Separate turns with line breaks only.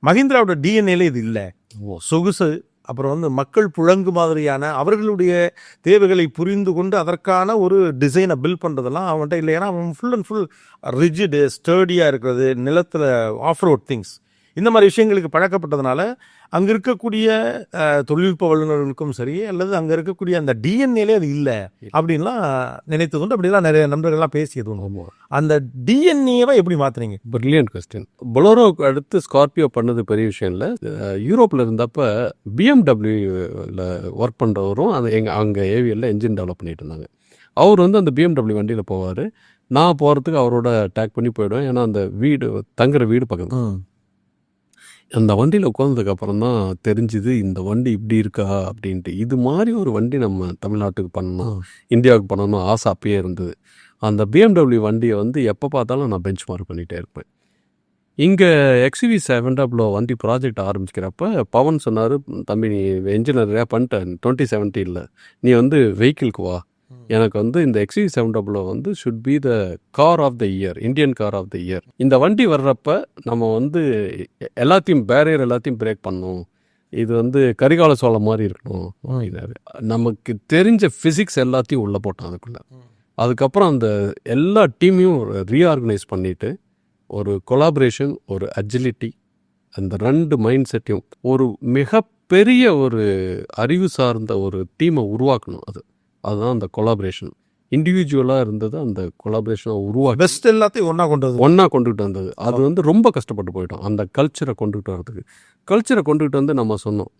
மஹிந்திராவோட டிஎன்ஏல இது இல்லை. சொகுசு, அப்புறம் வந்து மக்கள் புழங்கு மாதிரியான அவர்களுடைய தேவைகளை புரிந்து கொண்டு அதற்கான ஒரு டிசைனை பில்ட் பண்ணுறதெல்லாம் அவன்கிட்ட இல்லை. ஏன்னா அவன் ஃபுல் அண்ட் ஃபுல் ரிஜிடு, ஸ்டர்டியாக இருக்கிறது, நிலத்தில் ஆஃப் ரோட் திங்ஸ், இந்த மாதிரி விஷயங்களுக்கு பழக்கப்பட்டதுனால அங்கே இருக்கக்கூடிய தொழில்நுட்ப வல்லுநர்களுக்கும் சரி, அல்லது அங்கே இருக்கக்கூடிய அந்த டிஎன்ஏலே அது இல்லை அப்படின்லாம் நினைத்தது உண்டு. அப்படிலாம் நிறைய நண்பர்கள்லாம் பேசியது உண்டு. அந்த டிஎன்ஏவை எப்படி மாற்றுறீங்க?
Brilliant question. பொலோரோக்கு அடுத்து ஸ்கார்பியோ பண்ணது பெரிய விஷயம் இல்லை. யூரோப்பில் இருந்தப்போ பிஎம்டபிள்யூவில் ஒர்க் பண்ணுறவரும் அங்கே ஏவிஎல்ல என்ஜின் டெவலப் பண்ணிட்டு இருந்தாங்க. அவர் வந்து அந்த பிஎம்டபிள்யூ வண்டியில் போவார். நான் போகிறதுக்கு அவரோட டேக் பண்ணி போயிடுவேன். ஏன்னா அந்த தங்குற வீடு பக்கத்தில். அந்த வண்டியில் உட்காந்ததுக்கு அப்புறம் தான் தெரிஞ்சுது இந்த வண்டி இப்படி இருக்கா அப்படின்ட்டு. இது மாதிரி ஒரு வண்டி நம்ம தமிழ்நாட்டுக்கு பண்ணணும், இந்தியாவுக்கு பண்ணணும் ஆசை அப்பயே இருந்தது. அந்த பிஎம்டபிள்யூ வண்டியை வந்து எப்போ பார்த்தாலும் நான் பெஞ்ச் மார்க் பண்ணிகிட்டே இருப்பேன். இங்கே XUV 700 வண்டி ப்ராஜெக்ட் ஆரம்பிக்கிறப்ப பவன் சொன்னார், தம்பி நீ என்ஜினியர் பண்ணிட்டேன் 2017, நீ வந்து வெஹிக்கிளுக்கு வா, எனக்கு வந்து இந்த XUV 700 வந்து should be the car of the year, Indian car of the year. இந்த வண்டி வர்றப்ப நம்ம வந்து எல்லாத்தையும் பேரியர் எல்லாத்தையும் பிரேக் பண்ணணும், இது வந்து கரிகால சோளம் மாதிரி இருக்கணும். நமக்கு தெரிஞ்ச ஃபிசிக்ஸ் எல்லாத்தையும் உள்ளே போட்டோம் அதுக்குள்ளே. அதுக்கப்புறம் அந்த எல்லா டீமையும் ரீஆர்கனைஸ் பண்ணிவிட்டு ஒரு கொலாபரேஷன், ஒரு அஜிலிட்டி, அந்த 2 மைண்ட் செட்டையும் ஒரு மிகப்பெரிய ஒரு அறிவு சார்ந்த ஒரு டீமை உருவாக்கணும். அதுதான் அந்த கொலாபரேஷன். இண்டிவிஜுவலாக இருந்தது, அந்த கொலாபரேஷனை உருவாக்கி
பெஸ்ட் எல்லாத்தையும் ஒன்றா கொண்டுகிட்டு
வந்தது. அது வந்து ரொம்ப கஷ்டப்பட்டு போயிட்டோம் அந்த கல்ச்சரை கொண்டுகிட்டு வரதுக்கு. கல்ச்சரை கொண்டுகிட்டு வந்து நம்ம சொன்னோம்,